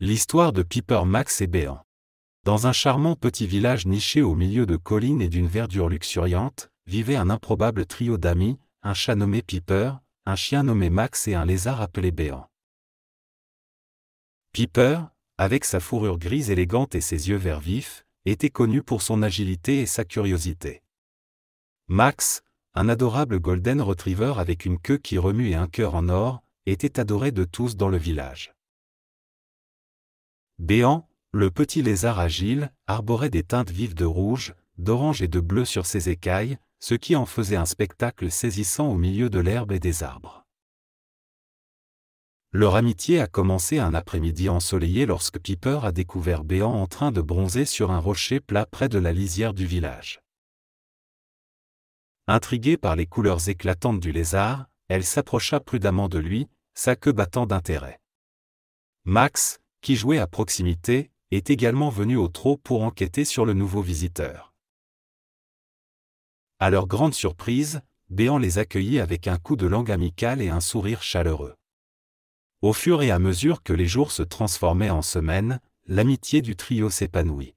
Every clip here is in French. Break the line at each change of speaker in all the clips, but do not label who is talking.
L'histoire de Piper, Max et Béant. Dans un charmant petit village niché au milieu de collines et d'une verdure luxuriante, vivait un improbable trio d'amis, un chat nommé Piper, un chien nommé Max et un lézard appelé Béant. Piper, avec sa fourrure grise élégante et ses yeux vert vifs, était connu pour son agilité et sa curiosité. Max, un adorable golden retriever avec une queue qui remue et un cœur en or, était adoré de tous dans le village. Béant, le petit lézard agile, arborait des teintes vives de rouge, d'orange et de bleu sur ses écailles, ce qui en faisait un spectacle saisissant au milieu de l'herbe et des arbres. Leur amitié a commencé un après-midi ensoleillé lorsque Piper a découvert Béant en train de bronzer sur un rocher plat près de la lisière du village. Intriguée par les couleurs éclatantes du lézard, elle s'approcha prudemment de lui, sa queue battant d'intérêt. Max, qui jouait à proximité, est également venu au trot pour enquêter sur le nouveau visiteur. À leur grande surprise, Béant les accueillit avec un coup de langue amical et un sourire chaleureux. Au fur et à mesure que les jours se transformaient en semaines, l'amitié du trio s'épanouit.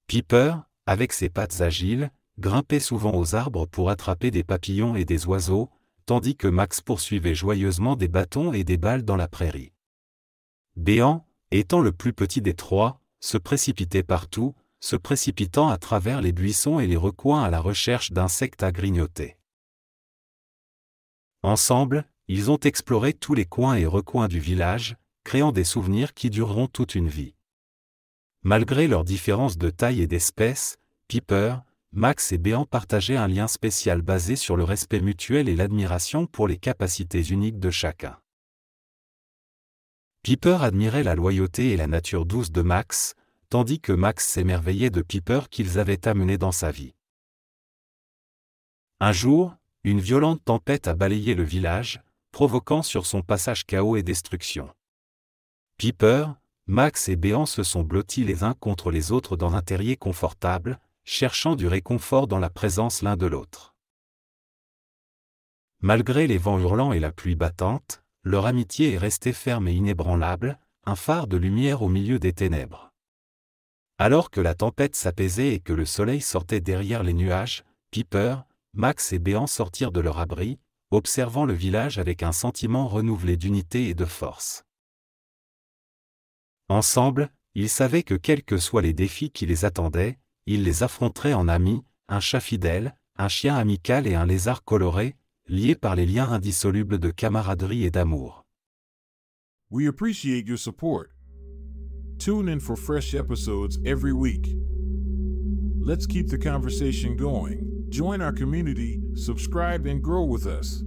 Piper, avec ses pattes agiles, grimpait souvent aux arbres pour attraper des papillons et des oiseaux, tandis que Max poursuivait joyeusement des bâtons et des balles dans la prairie. Béant, étant le plus petit des trois, se précipitait partout, se précipitant à travers les buissons et les recoins à la recherche d'insectes à grignoter. Ensemble, ils ont exploré tous les coins et recoins du village, créant des souvenirs qui dureront toute une vie. Malgré leurs différences de taille et d'espèce, Piper, Max et Béant partageaient un lien spécial basé sur le respect mutuel et l'admiration pour les capacités uniques de chacun. Piper admirait la loyauté et la nature douce de Max, tandis que Max s'émerveillait de Piper qu'ils avaient amené dans sa vie. Un jour, une violente tempête a balayé le village, provoquant sur son passage chaos et destruction. Piper, Max et Béant se sont blottis les uns contre les autres dans un terrier confortable, cherchant du réconfort dans la présence l'un de l'autre. Malgré les vents hurlants et la pluie battante, leur amitié est restée ferme et inébranlable, un phare de lumière au milieu des ténèbres. Alors que la tempête s'apaisait et que le soleil sortait derrière les nuages, Piper, Max et Béant sortirent de leur abri, observant le village avec un sentiment renouvelé d'unité et de force. Ensemble, ils savaient que quels que soient les défis qui les attendaient, ils les affronteraient en amis, un chat fidèle, un chien amical et un lézard coloré, liés par les liens indissolubles de camaraderie et d'amour.
We appreciate your support. Tune in for fresh episodes every week. Let's keep the conversation going. Join our community, subscribe, and grow with us.